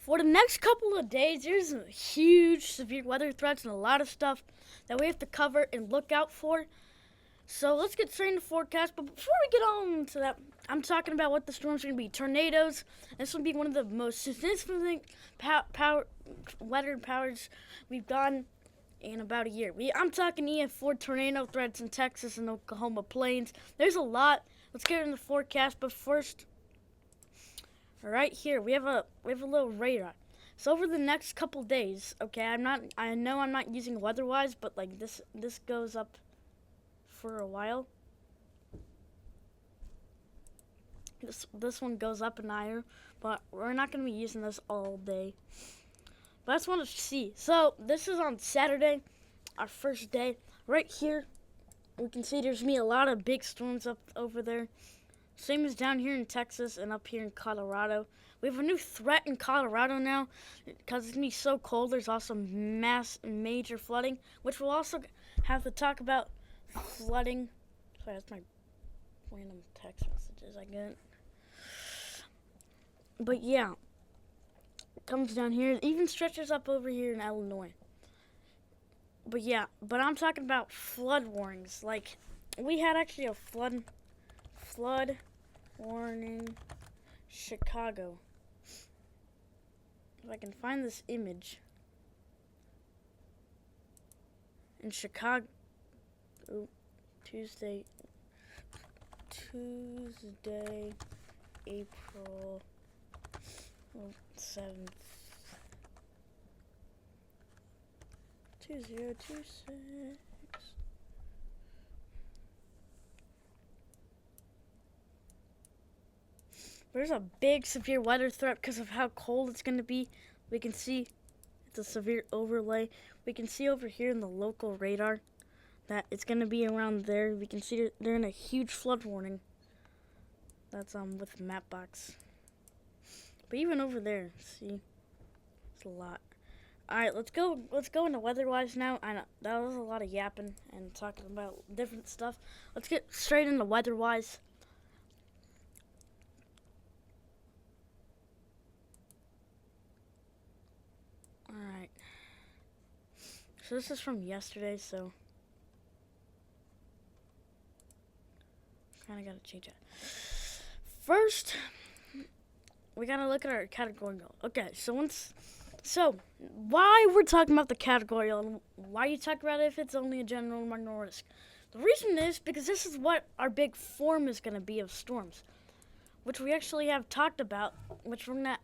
For the next couple of days, there's some huge severe weather threats and a lot of stuff that we have to cover and look out for. So let's get straight into the forecast. But before we get on to that, I'm talking about what the storms are going to be. Tornadoes. This will be one of the most significant weather powers we've gotten in about a year. I'm talking EF4 tornado threats in Texas and Oklahoma plains. There's a lot. Let's get into the forecast. But first, right here we have a little radar. So over the next couple days, okay, I know I'm not using weather-wise, but like this goes up for a while. This one goes up an hour, but we're not going to be using this all day. But I just want to see. So this is on Saturday, our first day. Right here, we can see there's a lot of big storms up over there. Same as down here in Texas and up here in Colorado. We have a new threat in Colorado now because it's going to be so cold. There's also major flooding, which we'll also have to talk about flooding. Sorry, that's my random text messages I get. But yeah, it comes down here. It even stretches up over here in Illinois. But yeah, I'm talking about flood warnings. Like, we had actually a flood warning Chicago. If I can find this image in Chicago. Tuesday, April 7th, 2026. There's a big severe weather threat because of how cold it's going to be. We can see it's a severe overlay. We can see over here in the local radar that it's going to be around there. We can see they're in a huge flood warning. That's with Mapbox. But even over there, see, it's a lot. All right, let's go into weather-wise now. I know that was a lot of yapping and talking about different stuff. Let's get straight into weather-wise. All right. So this is from yesterday, so kind of got to change that. First, we got to look at our category. Okay, so why we're talking about the category and why you talk about it if it's only a general marginal risk. The reason is because this is what our big form is going to be of storms, which we actually have talked about, which we're going to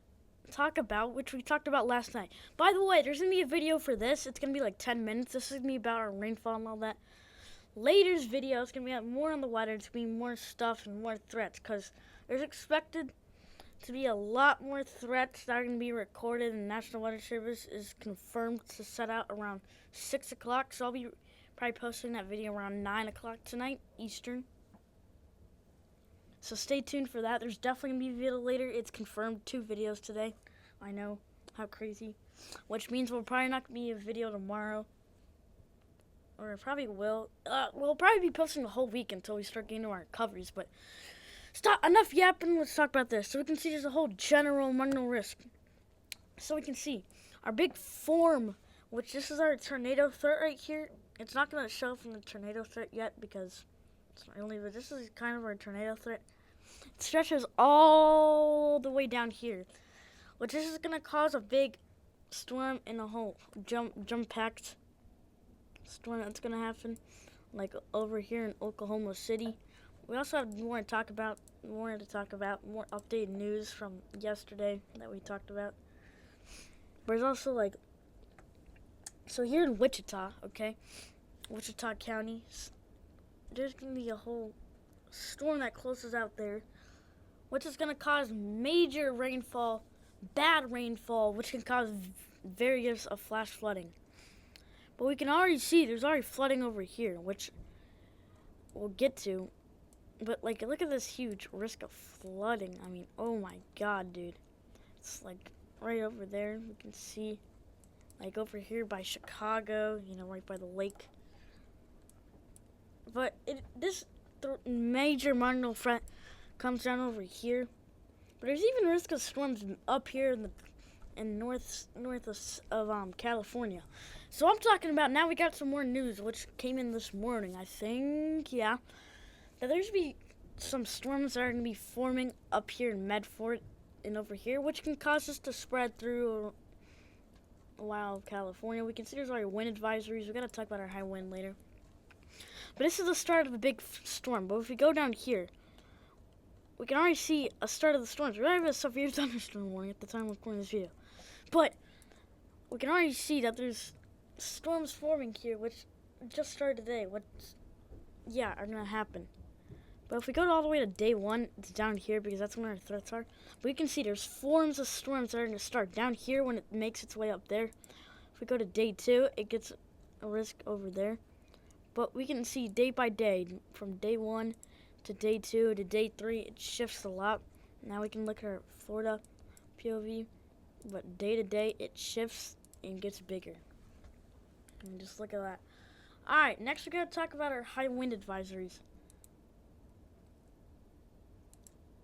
talk about, which we talked about last night. By the way, there's going to be a video for this. It's going to be like 10 minutes. This is going to be about our rainfall and all that. Later's video is going to be more on the weather. It's going to be more stuff and more threats because there's expected to be a lot more threats that are going to be recorded, and National Weather Service is confirmed to set out around 6 o'clock. So I'll be probably posting that video around 9 o'clock tonight, Eastern. So stay tuned for that. There's definitely going to be a video later. It's confirmed 2 videos today. I know, how crazy. Which means we'll probably not be a video tomorrow. Or it probably will. We'll probably be posting the whole week until we start getting to our recoveries. But stop, enough yapping. Let's talk about this. So we can see there's a whole general marginal risk. So we can see our big form, which this is our tornado threat right here. It's not going to show from the tornado threat yet because it's not really, but this is kind of our tornado threat. It stretches all the way down here, which this is going to cause a big storm in a whole jump-packed storm that's going to happen, like over here in Oklahoma City. We also have more to talk about, more updated news from yesterday that we talked about. But there's also like, so here in Wichita, okay, Wichita County, there's going to be a whole storm that closes out there, which is going to cause major rainfall, bad rainfall, which can cause various flash flooding. But we can already see there's already flooding over here, which we'll get to. But like, look at this huge risk of flooding. I mean, oh my God, dude. It's like right over there. We can see like over here by Chicago, right by the lake. But this major marginal front comes down over here. But there's even risk of storms up here in the and north of California. So I'm talking about now we got some more news which came in this morning, I think, yeah. That there's be some storms that are going to be forming up here in Medford and over here, which can cause us to spread through a while of California. We can see there's already wind advisories. We're going to talk about our high wind later. But this is the start of a big storm. But if we go down here, we can already see a start of the storms. We already have a severe thunderstorm warning at the time of recording this video. But we can already see that there's storms forming here, which just started today. Are going to happen. But if we go all the way to day 1, it's down here because that's when our threats are. We can see there's forms of storms that are going to start down here when it makes its way up there. If we go to day 2, it gets a risk over there. But we can see day by day, from day 1 to day 2 to day 3, it shifts a lot. Now we can look at our Florida POV. But day to day, it shifts and gets bigger. And just look at that. Alright, next we're going to talk about our high wind advisories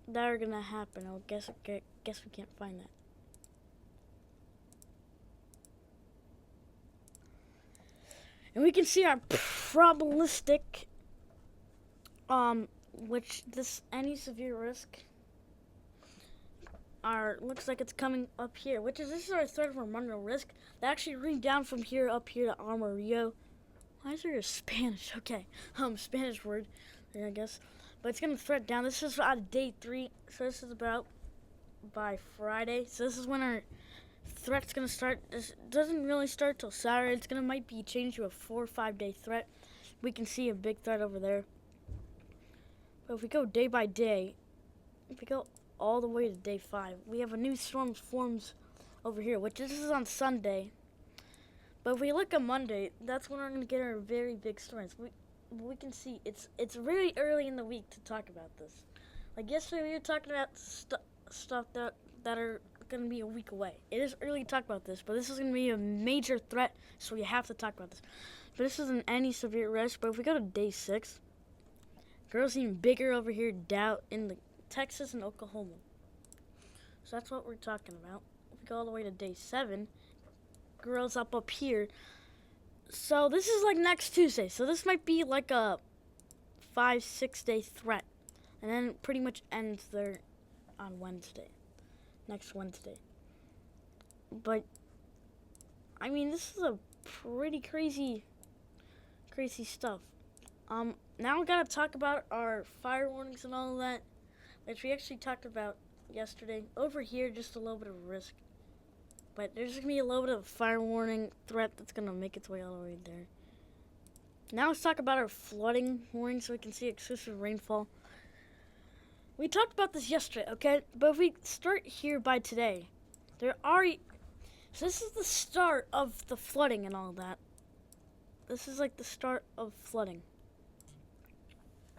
that are going to happen. I guess we can't find that. And we can see our probabilistic, which any severe risk looks like it's coming up here, this is our threat of marginal risk. They actually read down from here up here to Amarillo. Why is there a Spanish? Okay, Spanish word there, I guess. But it's gonna threat down. This is out of day 3, so this is about by Friday. So this is when our threat's gonna start. This doesn't really start till Saturday. It's might be changed to a 4 or 5 day threat. We can see a big threat over there. But if we go day by day, if we go all the way to day 5, we have a new storm forms over here, which this is on Sunday. But if we look at Monday, that's when we're going to get our very big storms. We can see it's really early in the week to talk about this. Like yesterday, we were talking about stuff that are going to be a week away. It is early to talk about this, but this is going to be a major threat, so we have to talk about this. But this isn't any severe risk. But if we go to day 6, girls even bigger over here down in the Texas and Oklahoma. So that's what we're talking about. If we go all the way to day 7, girls up here. So this is like next Tuesday. So this might be like a 5-6 day threat. And then it pretty much ends there on Wednesday. Next Wednesday. But, I mean, this is a pretty crazy stuff. Now we gotta talk about our fire warnings and all of that, which we actually talked about yesterday. Over here, just a little bit of risk. But there's going to be a little bit of fire warning threat that's going to make its way all the way there. Now let's talk about our flooding warning so we can see excessive rainfall. We talked about this yesterday, okay? But if we start here by today, so this is the start of the flooding and all that. This is like the start of flooding.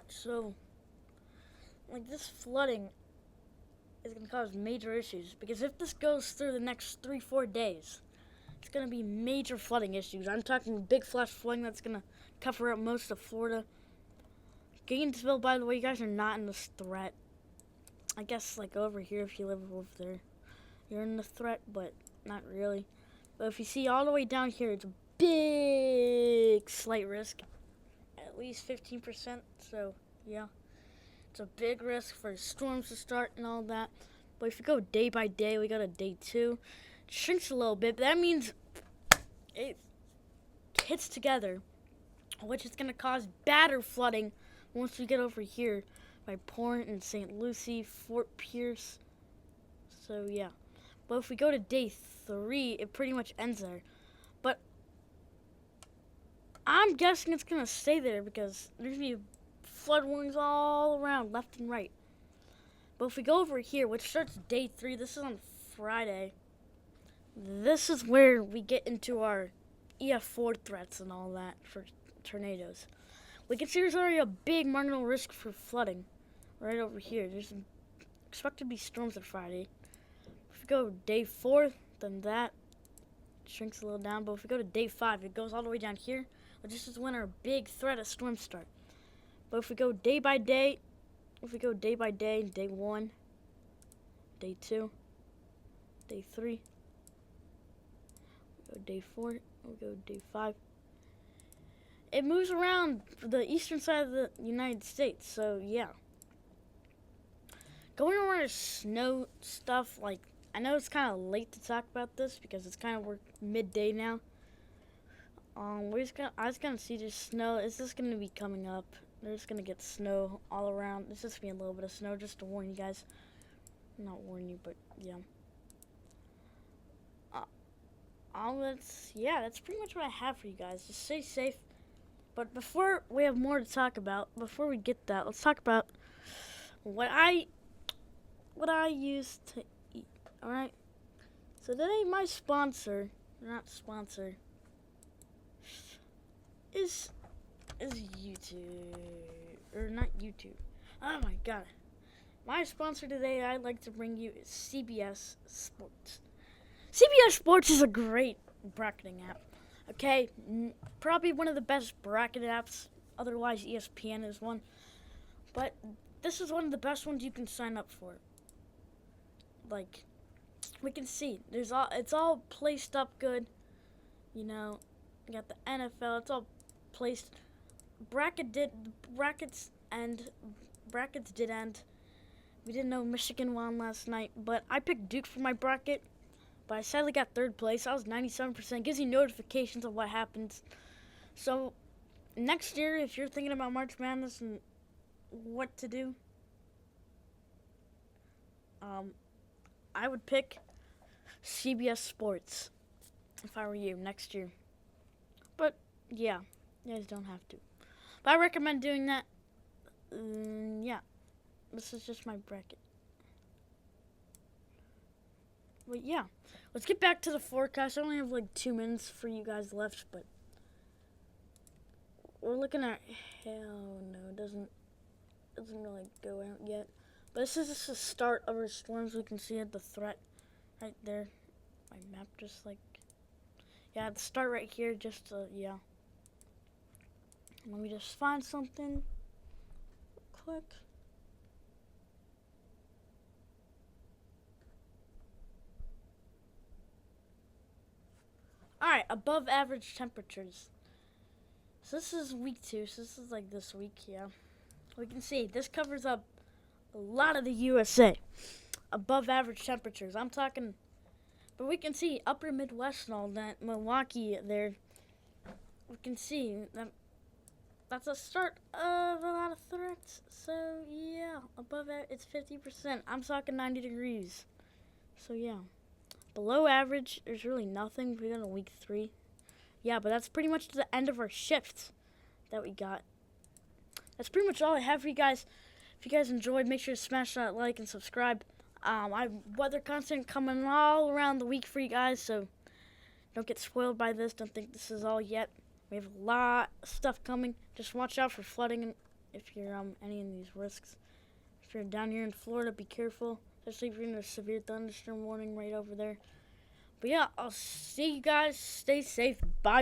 So, like this flooding is going to cause major issues, because if this goes through the next 3-4 days, it's going to be major flooding issues. I'm talking big flash flooding that's going to cover up most of Florida. Gainesville, by the way, you guys are not in this threat. I guess like over here, if you live over there, you're in the threat, but not really. But if you see all the way down here, it's a big slight risk, at least 15%. So yeah. It's a big risk for storms to start and all that. But if you go day by day, we go to day 2. It shrinks a little bit, but that means it hits together, which is going to cause badder flooding once we get over here by Point and St. Lucie, Fort Pierce. So, yeah. But if we go to day 3, it pretty much ends there. But I'm guessing it's going to stay there because there's going to be flood warnings all around, left and right. But if we go over here, which starts day 3, this is on Friday. This is where we get into our EF4 threats and all that for tornadoes. We can see there's already a big marginal risk for flooding right over here. There's expected to be storms on Friday. If we go day 4, then that shrinks a little down. But if we go to day 5, it goes all the way down here. But this is when our big threat of storms start. But if we go day by day, day 1, day 2, day 3, Go day 4. We'll go day 5. It moves around the eastern side of the United States, so yeah. Going over to snow stuff, like, I know it's kind of late to talk about this because it's kind of midday now. I was gonna see just snow. It's just gonna be coming up. They're just gonna get snow all around. It's just gonna be a little bit of snow, just to warn you guys. Not warn you, but yeah. That's pretty much what I have for you guys. Just stay safe. But before we have more to talk about, before we get that, let's talk about what I use to eat. All right. So today, my sponsor, not sponsor, is YouTube, or not YouTube. Oh my god. My sponsor today I'd like to bring you is CBS Sports. CBS Sports is a great bracketing app. Okay, probably one of the best bracket apps. Otherwise, ESPN is one. But this is one of the best ones you can sign up for. Like, we can see it's all placed up good. You know, you got the NFL. It's all placed. Brackets did end. We didn't know Michigan won last night, but I picked Duke for my bracket. But I sadly got 3rd place. I was 97%. Gives you notifications of what happens. So next year, if you're thinking about March Madness and what to do, I would pick CBS Sports if I were you next year. But yeah, you guys don't have to. But I recommend doing that. Yeah, this is just my bracket. But yeah, let's get back to the forecast. I only have like 2 minutes for you guys left, but we're looking at, hell no, it doesn't really go out yet. But this is just the start of our storms. We can see it, the threat right there. My map just like, yeah, the start right here, just yeah. Let me just find something real quick. Alright, above average temperatures. So this is week 2, so this is like this week, yeah. We can see this covers up a lot of the USA. Above average temperatures. I'm talking, but we can see upper Midwest and all that. Milwaukee there. We can see that that's a start of a lot of threats. So yeah, above it's 50%. I'm talking 90 degrees. So yeah. Below average, there's really nothing. We got a week 3. Yeah, but that's pretty much the end of our shift that we got. That's pretty much all I have for you guys. If you guys enjoyed, make sure to smash that like and subscribe. I have weather content coming all around the week for you guys, so don't get spoiled by this. Don't think this is all yet. We have a lot of stuff coming. Just watch out for flooding if you're any of these risks. If you're down here in Florida, be careful. Especially if you're in a severe thunderstorm warning right over there. But yeah, I'll see you guys. Stay safe. Bye.